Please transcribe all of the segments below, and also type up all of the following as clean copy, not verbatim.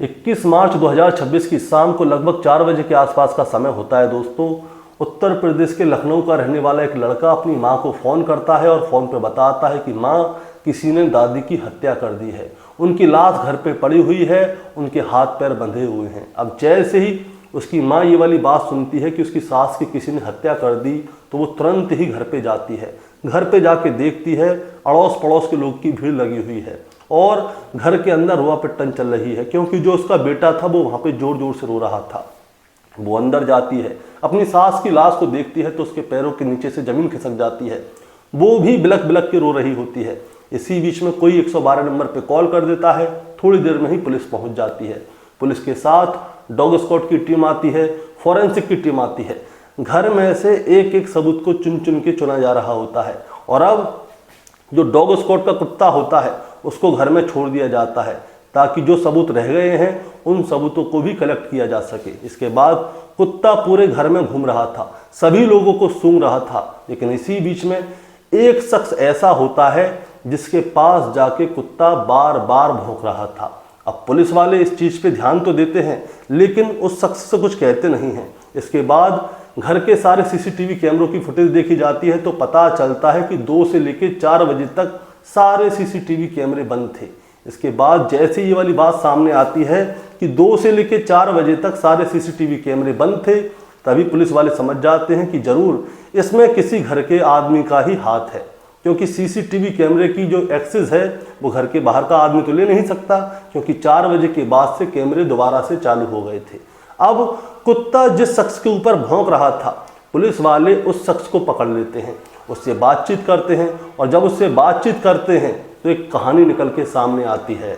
21 मार्च 2026 की शाम को लगभग 4 बजे के आसपास का समय होता है दोस्तों। उत्तर प्रदेश के लखनऊ का रहने वाला एक लड़का अपनी मां को फ़ोन करता है और फ़ोन पे बताता है कि मां, किसी ने दादी की हत्या कर दी है। उनकी लाश घर पे पड़ी हुई है, उनके हाथ पैर बंधे हुए हैं। अब जैसे ही उसकी मां ये वाली बात सुनती है कि उसकी सास की किसी ने हत्या कर दी, तो वो तुरंत ही घर पे जाती है। घर पे जाके देखती है अड़ोस पड़ोस के लोग की भीड़ लगी हुई है और घर के अंदर रोआ पिट्टन चल रही है, क्योंकि जो उसका बेटा था वो वहाँ पे जोर जोर से रो रहा था। वो अंदर जाती है, अपनी सास की लाश को देखती है तो उसके पैरों के नीचे से ज़मीन खिसक जाती है। वो भी बिलक बिलक के रो रही होती है। इसी बीच में कोई 112 नंबर पे कॉल कर देता है। थोड़ी देर में ही पुलिस पहुंच जाती है। पुलिस के साथ डॉग स्क्वाड की टीम आती है, फॉरेंसिक की टीम आती है। घर में से एक एक सबूत को चुन चुन के चुना जा रहा होता है और अब जो डॉग स्क्वाड का कुत्ता होता है उसको घर में छोड़ दिया जाता है, ताकि जो सबूत रह गए हैं उन सबूतों को भी कलेक्ट किया जा सके। इसके बाद कुत्ता पूरे घर में घूम रहा था, सभी लोगों को सूंघ रहा था, लेकिन इसी बीच में एक शख्स ऐसा होता है जिसके पास जाके कुत्ता बार बार भौंक रहा था। अब पुलिस वाले इस चीज़ पे ध्यान तो देते हैं, लेकिन उस शख्स से कुछ कहते नहीं हैं। इसके बाद घर के सारे सीसीटीवी कैमरों की फुटेज देखी जाती है तो पता चलता है कि 2 से लेकर 4 बजे तक सारे सीसीटीवी कैमरे बंद थे। इसके बाद जैसे ये वाली बात सामने आती है कि 2 से लेकर 4 बजे तक सारे सीसीटीवी कैमरे बंद थे, तभी पुलिस वाले समझ जाते हैं कि जरूर इसमें किसी घर के आदमी का ही हाथ है, क्योंकि सीसीटीवी कैमरे की जो एक्सेस है वो घर के बाहर का आदमी तो ले नहीं सकता, क्योंकि 4 बजे के बाद से कैमरे दोबारा से चालू हो गए थे। अब कुत्ता जिस शख्स के ऊपर भौंक रहा था, पुलिस वाले उस शख्स को पकड़ लेते हैं, उससे बातचीत करते हैं और जब उससे बातचीत करते हैं तो एक कहानी निकल के सामने आती है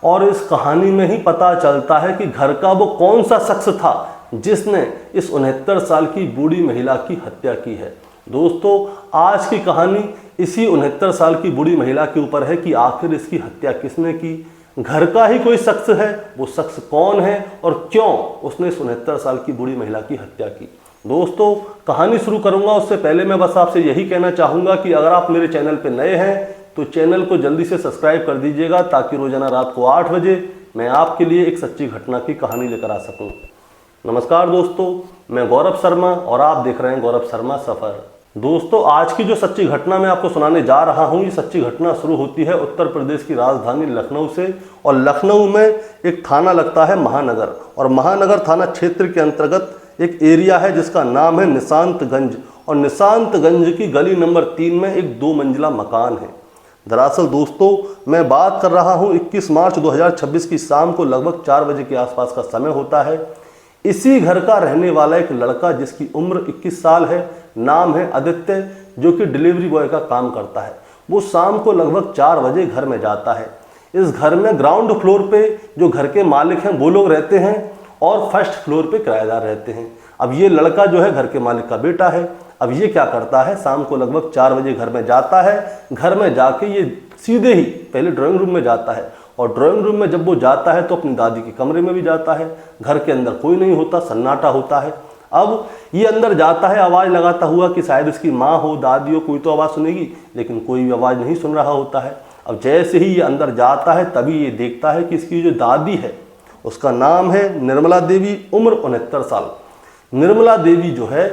और इस कहानी में ही पता चलता है कि घर का वो कौन सा शख्स था जिसने इस 69 साल की बूढ़ी महिला की हत्या की है। दोस्तों, आज की कहानी इसी 69 साल की बूढ़ी महिला के ऊपर है कि आखिर इसकी हत्या किसने की। घर का ही कोई शख्स है, वो शख्स कौन है और क्यों उसने इस 69 साल की बूढ़ी महिला की हत्या की। दोस्तों, कहानी शुरू करूंगा उससे पहले मैं बस आपसे यही कहना चाहूँगा कि अगर आप मेरे चैनल पर नए हैं तो चैनल को जल्दी से सब्सक्राइब कर दीजिएगा, ताकि रोजाना रात को 8 बजे मैं आपके लिए एक सच्ची घटना की कहानी लेकर आ सकूं। नमस्कार दोस्तों, मैं गौरव शर्मा और आप देख रहे हैं गौरव शर्मा सफ़र। दोस्तों, आज की जो सच्ची घटना मैं आपको सुनाने जा रहा हूं, ये सच्ची घटना शुरू होती है उत्तर प्रदेश की राजधानी लखनऊ से। और लखनऊ में एक थाना लगता है महानगर, और महानगर थाना क्षेत्र के अंतर्गत एक एरिया है जिसका नाम है निशांतगंज। और निशांतगंज की गली नंबर 3 में एक 2 मंजिला मकान है। दरअसल दोस्तों, मैं बात कर रहा हूं 21 मार्च 2026 की शाम को लगभग 4 बजे के आसपास का समय होता है। इसी घर का रहने वाला एक लड़का जिसकी उम्र 21 साल है, नाम है आदित्य, जो कि डिलीवरी बॉय का काम करता है। वो शाम को लगभग 4 बजे घर में जाता है। इस घर में ग्राउंड फ्लोर पे जो घर के मालिक हैं वो लोग रहते हैं और फर्स्ट फ्लोर पे किराएदार रहते हैं। अब ये लड़का जो है घर के मालिक का बेटा है। अब ये क्या करता है, शाम को लगभग 4 बजे घर में जाता है। घर में जाके ये सीधे ही पहले ड्राइंग रूम में जाता है, और ड्राइंग रूम में जब वो जाता है तो अपनी दादी के कमरे में भी जाता है। घर के अंदर कोई नहीं होता, सन्नाटा होता है। अब ये अंदर जाता है आवाज़ लगाता हुआ कि शायद इसकी माँ हो, दादी हो, कोई तो आवाज़ सुनेगी, लेकिन कोई भी आवाज़ नहीं सुन रहा होता है। अब जैसे ही ये अंदर जाता है तभी ये देखता है कि इसकी जो दादी है उसका नाम है निर्मला देवी, उम्र 69 साल। निर्मला देवी जो है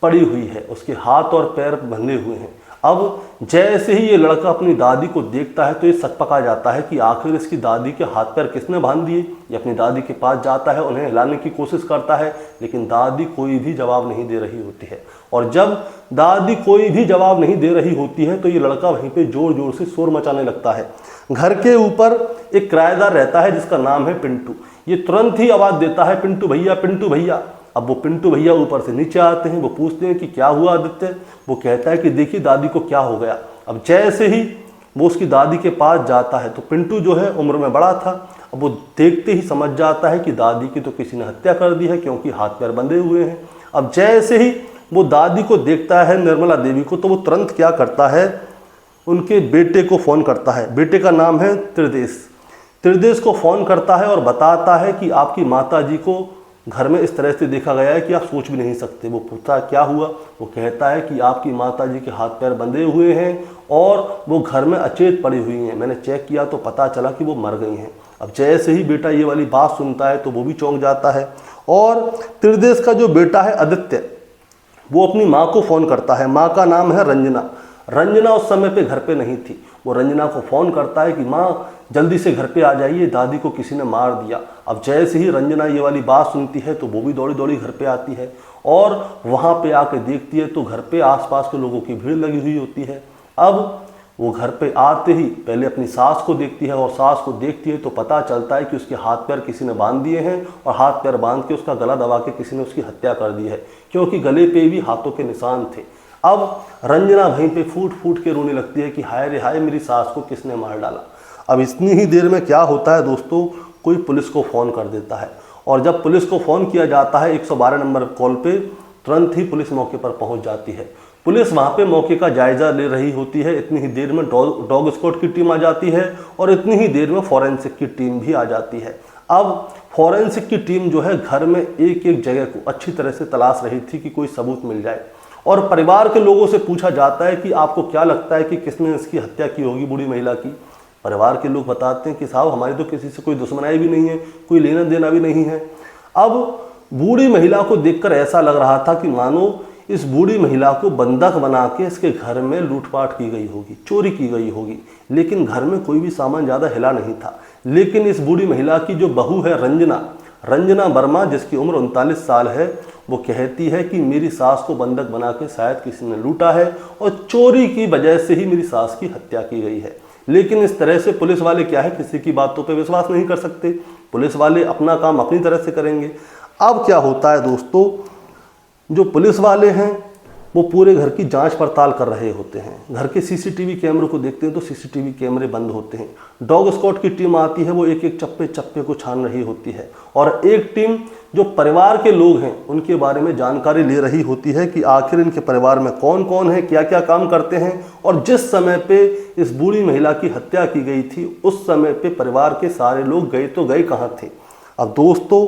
पड़ी हुई है, उसके हाथ और पैर बंधे हुए हैं। अब जैसे ही ये लड़का अपनी दादी को देखता है तो ये सक पका जाता है कि आखिर इसकी दादी के हाथ पैर किसने बांध दिए। ये अपनी दादी के पास जाता है, उन्हें हिलाने की कोशिश करता है, लेकिन दादी कोई भी जवाब नहीं दे रही होती है। और जब दादी कोई भी जवाब नहीं दे रही होती है तो ये लड़का वहीं पे जोर जोर से शोर मचाने लगता है। घर के ऊपर एक किराएदार रहता है जिसका नाम है पिंटू। ये तुरंत ही आवाज़ देता है, पिंटू भैया, पिंटू भैया। अब वो पिंटू भैया ऊपर से नीचे आते हैं। वो पूछते हैं कि क्या हुआ आदित्य। वो कहता है कि देखिए दादी को क्या हो गया। अब जैसे ही वो उसकी दादी के पास जाता है तो पिंटू जो है उम्र में बड़ा था। अब वो देखते ही समझ जाता है कि दादी की तो किसी ने हत्या कर दी है, क्योंकि हाथ पैर बंधे हुए हैं। अब जैसे ही वो दादी को देखता है, निर्मला देवी को, तो वो तुरंत क्या करता है, उनके बेटे को फ़ोन करता है। बेटे का नाम है त्रिदेश। त्रिदेश को फ़ोन करता है और बताता है कि आपकी माता जी को घर में इस तरह से देखा गया है कि आप सोच भी नहीं सकते। वो पूछता है क्या हुआ। वो कहता है कि आपकी माताजी के हाथ पैर बंधे हुए हैं और वो घर में अचेत पड़ी हुई हैं। मैंने चेक किया तो पता चला कि वो मर गई हैं। अब जैसे ही बेटा ये वाली बात सुनता है तो वो भी चौंक जाता है और त्रिदेश का जो बेटा है आदित्य, वो अपनी माँ को फ़ोन करता है। माँ का नाम है रंजना। रंजना उस समय पे घर पे नहीं थी। वो रंजना को फ़ोन करता है कि माँ जल्दी से घर पे आ जाइए, दादी को किसी ने मार दिया। अब जैसे ही रंजना ये वाली बात सुनती है तो वो भी दौड़ी दौड़ी घर पे आती है और वहाँ पे आके देखती है तो घर पे आसपास के लोगों की भीड़ लगी हुई होती है। अब वो घर पे आते ही पहले अपनी सास को देखती है और सास को देखती है तो पता चलता है कि उसके हाथ पैर किसी ने बांध दिए हैं और हाथ पैर बांध के उसका गला दबा के किसी ने उसकी हत्या कर दी है, क्योंकि गले पे भी हाथों के निशान थे। अब रंजना वहीं पे फूट फूट के रोने लगती है कि हाय रे हाय, मेरी सास को किसने मार डाला। अब इतनी ही देर में क्या होता है दोस्तों, कोई पुलिस को फ़ोन कर देता है और जब पुलिस को फ़ोन किया जाता है 112 नंबर कॉल पे, तुरंत ही पुलिस मौके पर पहुंच जाती है। पुलिस वहां पे मौके का जायजा ले रही होती है। इतनी ही देर में डॉग स्क्वाड की टीम आ जाती है और इतनी ही देर में फॉरेंसिक की टीम भी आ जाती है। अब फॉरेंसिक की टीम जो है घर में एक एक जगह को अच्छी तरह से तलाश रही थी कि कोई सबूत मिल जाए और परिवार के लोगों से पूछा जाता है कि आपको क्या लगता है कि किसने इसकी हत्या की होगी बूढ़ी महिला की। परिवार के लोग बताते हैं कि साहब हमारी तो किसी से कोई दुश्मनाई भी नहीं है, कोई लेना देना भी नहीं है। अब बूढ़ी महिला को देखकर ऐसा लग रहा था कि मानो इस बूढ़ी महिला को बंधक बना के इसके घर में लूटपाट की गई होगी, चोरी की गई होगी, लेकिन घर में कोई भी सामान ज़्यादा हिला नहीं था। लेकिन इस बूढ़ी महिला की जो बहू है रंजना वर्मा, जिसकी उम्र 39 साल है, वो कहती है कि मेरी सास को बंधक बना के शायद किसी ने लूटा है और चोरी की वजह से ही मेरी सास की हत्या की गई है। लेकिन इस तरह से पुलिस वाले क्या है, किसी की बातों पे विश्वास नहीं कर सकते। पुलिस वाले अपना काम अपनी तरह से करेंगे। अब क्या होता है दोस्तों, जो पुलिस वाले हैं वो पूरे घर की जांच पड़ताल कर रहे होते हैं। घर के सीसीटीवी कैमरों को देखते हैं तो सीसीटीवी कैमरे बंद होते हैं। डॉग स्क्वाड की टीम आती है, वो एक एक चप्पे चप्पे को छान रही होती है और एक टीम जो परिवार के लोग हैं उनके बारे में जानकारी ले रही होती है कि आखिर इनके परिवार में कौन कौन है, क्या क्या काम करते हैं और जिस समय पे इस बूढ़ी महिला की हत्या की गई थी उस समय पे परिवार के सारे लोग गए तो गए कहाँ थे। अब दोस्तों,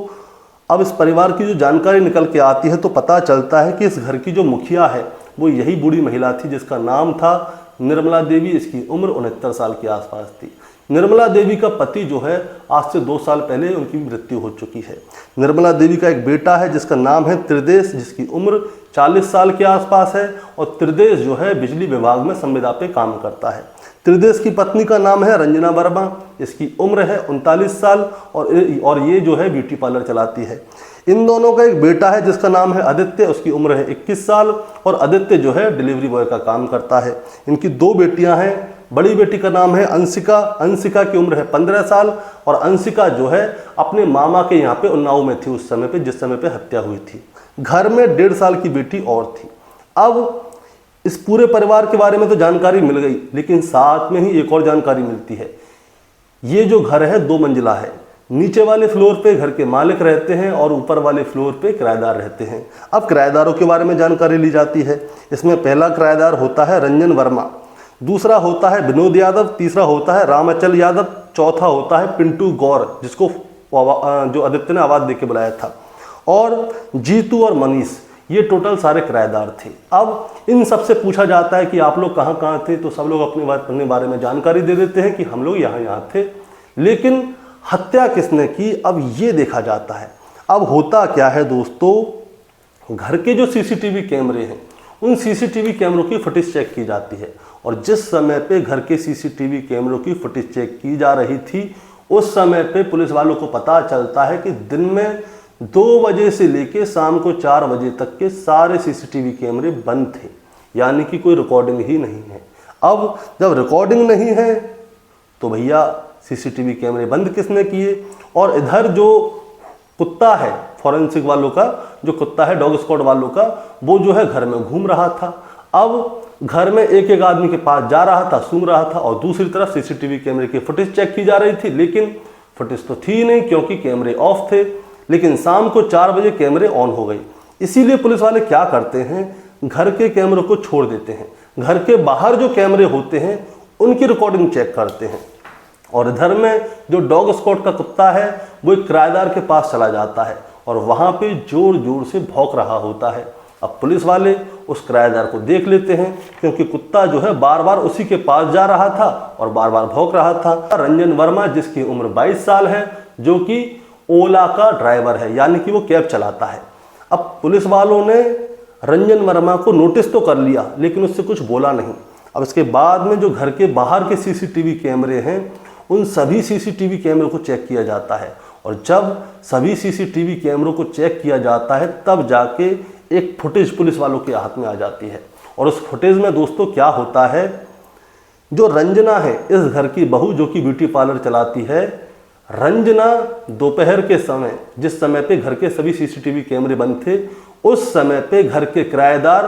अब इस परिवार की जो जानकारी निकल के आती है तो पता चलता है कि इस घर की जो मुखिया है वो यही बूढ़ी महिला थी, जिसका नाम था निर्मला देवी। इसकी उम्र 69 साल के आसपास थी। निर्मला देवी का पति जो है आज से 2 साल पहले उनकी मृत्यु हो चुकी है। निर्मला देवी का एक बेटा है जिसका नाम है त्रिदेश, जिसकी उम्र 40 साल के आसपास है और त्रिदेश जो है बिजली विभाग में संविदा पे काम करता है। त्रिदेश की पत्नी का नाम है रंजना वर्मा, इसकी उम्र है 39 साल और ये जो है ब्यूटी पार्लर चलाती है। इन दोनों का एक बेटा है जिसका नाम है आदित्य, उसकी उम्र है 21 साल और आदित्य जो है डिलीवरी बॉय का काम करता है। इनकी 2 बेटियां हैं। बड़ी बेटी का नाम है अंशिका, अंशिका की उम्र है 15 साल और अंशिका जो है अपने मामा के यहाँ पे उन्नाव में थी उस समय पे, जिस समय पे हत्या हुई थी। घर में 1.5 साल की बेटी और थी। अब इस पूरे परिवार के बारे में तो जानकारी मिल गई, लेकिन साथ में ही एक और जानकारी मिलती है। ये जो घर है 2 मंजिला है। नीचे वाले फ्लोर पे घर के मालिक रहते हैं और ऊपर वाले फ्लोर पे किराएदार रहते हैं। अब किराएदारों के बारे में जानकारी ली जाती है। इसमें पहला किराएदार होता है रंजन वर्मा, दूसरा होता है विनोद यादव, तीसरा होता है रामाचल यादव, चौथा होता है पिंटू गौर, जिसको जो आदित्य ने आवाज देके बुलाया था, और जीतू और मनीष। ये टोटल सारे किराएदार थे। अब इन सब से पूछा जाता है कि आप लोग कहाँ कहाँ थे, तो सब लोग अपने बारे में जानकारी दे देते हैं कि हम लोग यहाँ थे। लेकिन हत्या किसने की, अब ये देखा जाता है। अब होता क्या है दोस्तों, घर के जो सीसीटीवी कैमरे हैं उन सीसीटीवी कैमरों की फुटेज चेक की जाती है और जिस समय पे घर के सीसीटीवी कैमरों की फुटेज चेक की जा रही थी उस समय पे पुलिस वालों को पता चलता है कि दिन में 2 बजे से लेके शाम को 4 बजे तक के सारे सीसीटीवी कैमरे बंद थे, यानी कि कोई रिकॉर्डिंग ही नहीं है। अब जब रिकॉर्डिंग नहीं है तो भैया सीसीटीवी कैमरे बंद किसने किए। और इधर जो कुत्ता है फॉरेंसिक वालों का, जो कुत्ता है डॉग स्क्वाड वालों का, वो जो है घर में घूम रहा था। अब घर में एक एक आदमी के पास जा रहा था, सूंघ रहा था और दूसरी तरफ सीसीटीवी कैमरे की फुटेज चेक की जा रही थी, लेकिन फुटेज तो थी नहीं क्योंकि कैमरे ऑफ थे। लेकिन शाम को 4 बजे कैमरे ऑन हो गए। इसीलिए पुलिस वाले क्या करते हैं, घर के कैमरों को छोड़ देते हैं, घर के बाहर जो कैमरे होते हैं उनकी रिकॉर्डिंग चेक करते हैं। और इधर में जो डॉग स्क्वाड का कुत्ता है वो एक किराएदार के पास चला जाता है और वहां पे जोर जोर से भौंक रहा होता है। अब पुलिस वाले उस किराएदार को देख लेते हैं, क्योंकि कुत्ता जो है बार बार उसी के पास जा रहा था और बार बार भौंक रहा था। रंजन वर्मा, जिसकी उम्र 22 साल है, जो कि ओला का ड्राइवर है, यानी कि वो कैब चलाता है। अब पुलिस वालों ने रंजन वर्मा को नोटिस तो कर लिया, लेकिन उससे कुछ बोला नहीं। अब इसके बाद में जो घर के बाहर के सीसीटीवी कैमरे हैं, उन सभी सीसीटीवी कैमरों को चेक किया जाता है, और जब सभी सीसीटीवी कैमरों को चेक किया जाता है तब जाके एक फुटेज पुलिस वालों के हाथ में आ जाती है। और उस फुटेज में दोस्तों क्या होता है, जो रंजना है इस घर की बहू, जो कि ब्यूटी पार्लर चलाती है, रंजना दोपहर के समय, जिस समय पे घर के सभी सीसीटीवी कैमरे बंद थे, उस समय पे घर के किराएदार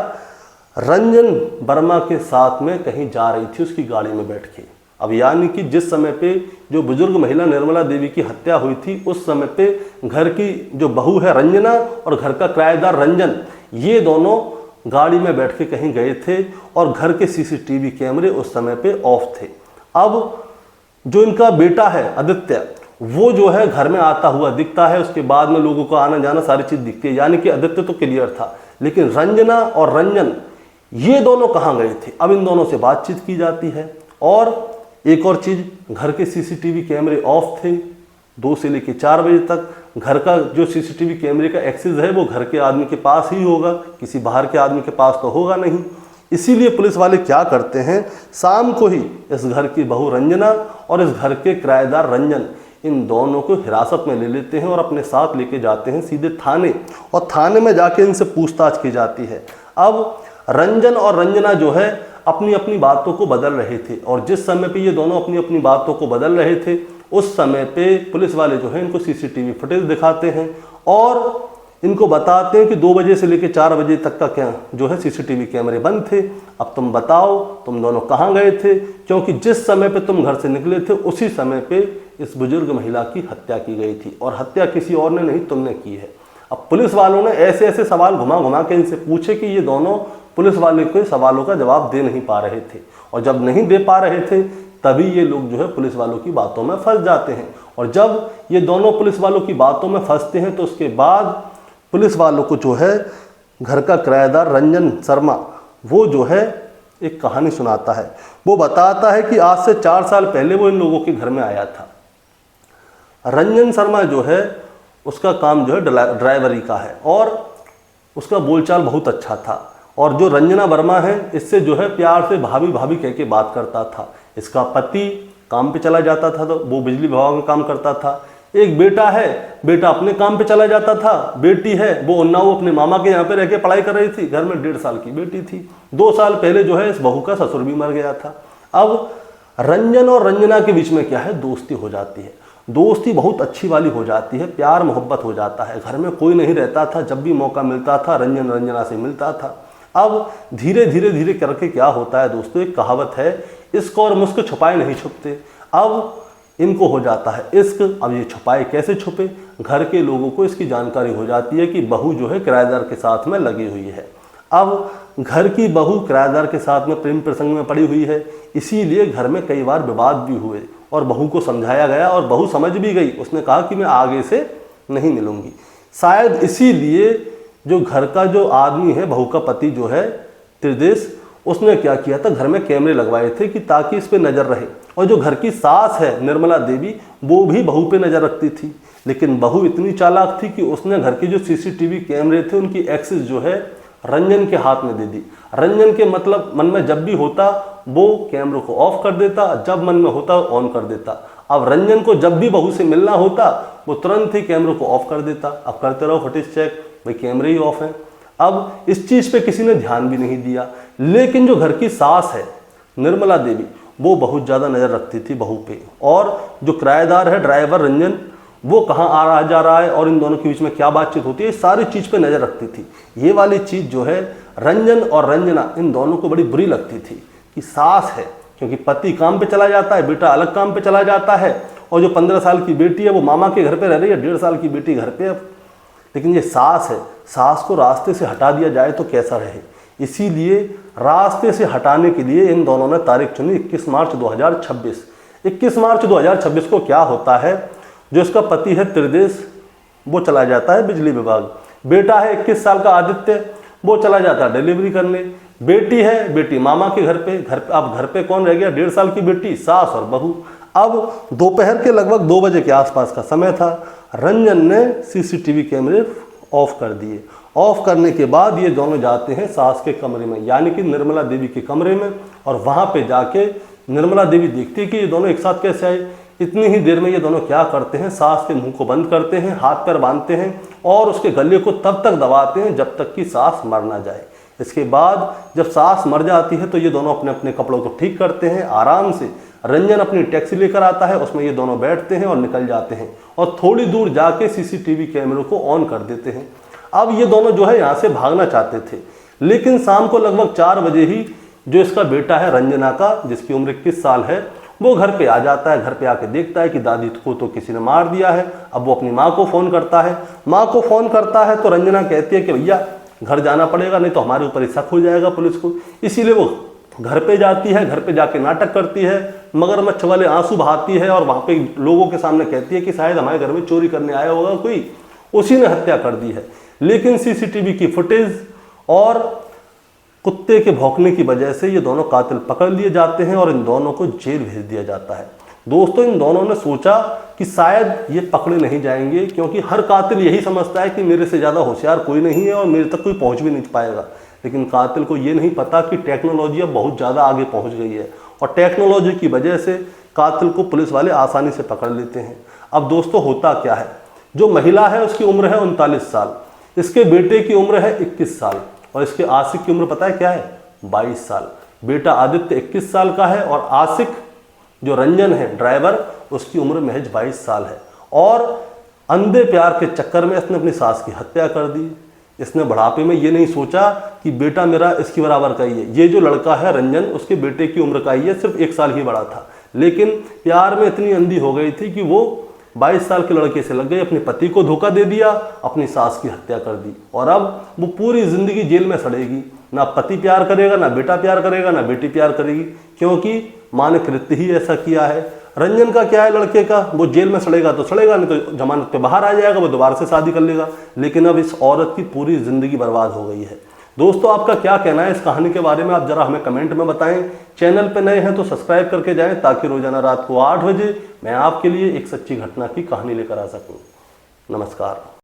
रंजन वर्मा के साथ में कहीं जा रही थी उसकी गाड़ी में बैठ के। अब यानी कि जिस समय पे जो बुजुर्ग महिला निर्मला देवी की हत्या हुई थी, उस समय पे घर की जो बहू है रंजना और घर का किराएदार रंजन, ये दोनों गाड़ी में बैठ के कहीं गए थे और घर के सीसीटीवी कैमरे उस समय पे ऑफ थे। अब जो इनका बेटा है आदित्य, वो जो है घर में आता हुआ दिखता है, उसके बाद में लोगों को आना जाना सारी चीज दिखती है, यानी कि आदित्य तो क्लियर था, लेकिन रंजना और रंजन ये दोनों कहाँ गए थे। अब इन दोनों से बातचीत की जाती है। और एक और चीज, घर के सीसीटीवी कैमरे ऑफ थे 2 से लेकर 4 बजे तक। घर का जो सीसीटीवी कैमरे का एक्सेस है वो घर के आदमी के पास ही होगा, किसी बाहर के आदमी के पास तो होगा नहीं। इसीलिए पुलिस वाले क्या करते हैं, शाम को ही इस घर की बहू रंजना और इस घर के किराएदार रंजन, इन दोनों को हिरासत में ले लेते हैं और अपने साथ लेके जाते हैं सीधे थाने, और थाने में जाके इनसे पूछताछ की जाती है। अब रंजन और रंजना जो है अपनी अपनी बातों को बदल रहे थे, और जिस समय पे ये दोनों अपनी अपनी बातों को बदल रहे थे, उस समय पे पुलिस वाले जो है इनको सीसीटीवी फुटेज दिखाते हैं और इनको बताते हैं कि 2 बजे से लेकर 4 बजे तक का क्या जो है सीसीटीवी कैमरे बंद थे। अब तुम बताओ तुम दोनों कहाँ गए थे, क्योंकि जिस समय पे तुम घर से निकले थे उसी समय पे इस बुजुर्ग महिला की हत्या की गई थी, और हत्या किसी और ने नहीं, तुमने की है। अब पुलिस वालों ने ऐसे ऐसे सवाल घुमा घुमा के इनसे पूछे कि ये दोनों पुलिस वाले के सवालों का जवाब दे नहीं पा रहे थे, और जब नहीं दे पा रहे थे तभी ये लोग जो है पुलिस वालों की बातों में फंस जाते हैं। और जब ये दोनों पुलिस वालों की बातों में फंसते हैं तो उसके बाद पुलिस वालों को जो है घर का किराएदार रंजन शर्मा, वो जो है एक कहानी सुनाता है। वो बताता है कि आज से 4 साल पहले वो इन लोगों के घर में आया था। रंजन शर्मा जो है उसका काम जो है ड्राइवरी का है, और उसका बोलचाल बहुत अच्छा था, और जो रंजना वर्मा है इससे जो है प्यार से भाभी भाभी कह के बात करता था। इसका पति काम पे चला जाता था तो वो बिजली विभाग में काम करता था। एक बेटा है, बेटा अपने काम पे चला जाता था। बेटी है वो उन्नाव अपने मामा के यहाँ पे रह के पढ़ाई कर रही थी, घर में 1.5 साल की बेटी थी। 2 साल पहले जो है इस बहू का ससुर भी मर गया था। अब रंजन और रंजना के बीच में क्या है, दोस्ती हो जाती है। दोस्ती बहुत अच्छी वाली हो जाती है, प्यार मोहब्बत हो जाता है। घर में कोई नहीं रहता था, जब भी मौका मिलता था रंजन रंजना से मिलता था। अब धीरे धीरे धीरे करके क्या होता है दोस्तों, एक कहावत है, इश्क और मुस्क छुपाए नहीं छुपते। अब इनको हो जाता है इश्क। अब ये छुपाए कैसे छुपे, घर के लोगों को इसकी जानकारी हो जाती है कि बहू जो है किराएदार के साथ में लगी हुई है। अब घर की बहू किराएदार के साथ में प्रेम प्रसंग में पड़ी हुई है, इसीलिए घर में कई बार विवाद भी हुए और बहू को समझाया गया और बहू समझ भी गई। उसने कहा कि मैं आगे से नहीं मिलूंगी। शायद इसीलिए जो घर का जो आदमी है, बहू का पति जो है त्रिदेश, उसने क्या किया था, घर में कैमरे लगवाए थे कि ताकि इस पे नज़र रहे। और जो घर की सास है निर्मला देवी, वो भी बहू पे नज़र रखती थी, लेकिन बहू इतनी चालाक थी कि उसने घर के जो सीसीटीवी कैमरे थे उनकी एक्सेस जो है रंजन के हाथ में दे दी। रंजन के मतलब मन में जब भी होता वो कैमरों को ऑफ कर देता, जब मन में होता ऑन कर देता। अब रंजन को जब भी बहू से मिलना होता वो तुरंत ही कैमरों को ऑफ कर देता। अब करते रहो फुटेज चेक, भाई कैमरे ही ऑफ हैं। अब इस चीज़ पे किसी ने ध्यान भी नहीं दिया, लेकिन जो घर की सास है निर्मला देवी, वो बहुत ज़्यादा नज़र रखती थी बहू पे। और जो किराएदार है ड्राइवर रंजन, वो कहाँ आ रहा जा रहा है और इन दोनों के बीच में क्या बातचीत होती है, सारी चीज़ पे नज़र रखती थी। ये वाली चीज़ जो है रंजन और रंजना इन दोनों को बड़ी बुरी लगती थी कि सास है, क्योंकि पति काम पे चला जाता है, बेटा अलग काम पे चला जाता है, और जो 15 साल की बेटी है वो मामा के घर पे रह रही है, 1.5 साल की बेटी घर पे। अब लेकिन ये सास है, सास को रास्ते से हटा दिया जाए तो कैसा रहे, इसीलिए रास्ते से हटाने के लिए इन दोनों ने तारीख चुनी 21 मार्च 2026। 21 मार्च 2026 को क्या होता है, जो इसका पति है त्रिदेश वो चला जाता है बिजली विभाग। बेटा है 21 साल का आदित्य, वो चला जाता है डिलीवरी करने। बेटी है, बेटी मामा के घर पे, अब घर पे कौन रह गया, 1.5 साल की बेटी, सास और बहू। अब दोपहर के लगभग 2 बजे के आसपास का समय था। रंजन ने सीसीटीवी कैमरे ऑफ कर दिए। ऑफ करने के बाद ये दोनों जाते हैं सास के कमरे में, यानी कि निर्मला देवी के कमरे में, और वहाँ पे जाके निर्मला देवी देखती है कि ये दोनों एक साथ कैसे आए। इतनी ही देर में ये दोनों क्या करते हैं, सास के मुंह को बंद करते हैं, हाथ पैर बांधते हैं और उसके गले को तब तक दबाते हैं जब तक कि सास मर ना जाए। इसके बाद जब सास मर जाती है तो ये दोनों अपने अपने कपड़ों को ठीक करते हैं आराम से। रंजन अपनी टैक्सी लेकर आता है, उसमें ये दोनों बैठते हैं और निकल जाते हैं और थोड़ी दूर जाके सीसीटीवी कैमरों को ऑन कर देते हैं। अब ये दोनों जो है यहाँ से भागना चाहते थे, लेकिन शाम को लगभग 4 बजे ही जो इसका बेटा है रंजना का, जिसकी उम्र 21 साल है, वो घर पे आ जाता है। घर पे आके देखता है कि दादी को तो किसी ने मार दिया है। अब वो अपनी माँ को फ़ोन करता है। माँ को फ़ोन करता है तो रंजना कहती है कि भैया घर जाना पड़ेगा, नहीं तो हमारे ऊपर ही शक हो जाएगा पुलिस को। इसीलिए वो घर पे जाती है। घर पे जाके नाटक करती है, मगरमच्छ वाले आंसू बहाती है और वहाँ पे लोगों के सामने कहती है कि शायद हमारे घर में चोरी करने आया होगा कोई, उसी ने हत्या कर दी है। लेकिन सीसीटीवी की फुटेज और कुत्ते के भौंकने की वजह से ये दोनों कातिल पकड़ लिए जाते हैं और इन दोनों को जेल भेज दिया जाता है। दोस्तों, इन दोनों ने सोचा कि शायद ये पकड़े नहीं जाएंगे, क्योंकि हर कातिल यही समझता है कि मेरे से ज़्यादा होशियार कोई नहीं है और मेरे तक कोई पहुंच भी नहीं पाएगा। लेकिन कातिल को ये नहीं पता कि टेक्नोलॉजी अब बहुत ज़्यादा आगे पहुंच गई है और टेक्नोलॉजी की वजह से कातिल को पुलिस वाले आसानी से पकड़ लेते हैं। अब दोस्तों, होता क्या है, जो महिला है उसकी उम्र है 39 साल, इसके बेटे की उम्र है 21 साल और इसके आशिक की उम्र पता है क्या है, 22 साल। बेटा आदित्य 21 साल का है और आशिक जो रंजन है ड्राइवर, उसकी उम्र महज 22 साल है। और अंधे प्यार के चक्कर में इसने अपनी सास की हत्या कर दी। इसने बुढ़ापे में ये नहीं सोचा कि बेटा मेरा इसकी बराबर का ही है। ये जो लड़का है रंजन, उसके बेटे की उम्र का ही है, सिर्फ 1 साल ही बड़ा था, लेकिन प्यार में इतनी अंधी हो गई थी कि वो 22 साल के लड़के से लग गई, अपने पति को धोखा दे दिया, अपनी सास की हत्या कर दी और अब वो पूरी जिंदगी जेल में सड़ेगी। ना पति प्यार करेगा, ना बेटा प्यार करेगा, ना बेटी प्यार करेगी, क्योंकि माँ ने कृत्य ही ऐसा किया है। रंजन का क्या है, लड़के का, वो जेल में सड़ेगा तो सड़ेगा, नहीं तो जमानत पे बाहर आ जाएगा, वो दोबारा से शादी कर लेगा। लेकिन अब इस औरत की पूरी जिंदगी बर्बाद हो गई है। दोस्तों, आपका क्या कहना है इस कहानी के बारे में, आप जरा हमें कमेंट में बताएं। चैनल पे नए हैं तो सब्सक्राइब करके जाएं ताकि रोजाना रात को 8 बजे मैं आपके लिए एक सच्ची घटना की कहानी लेकर आ सकूं। नमस्कार।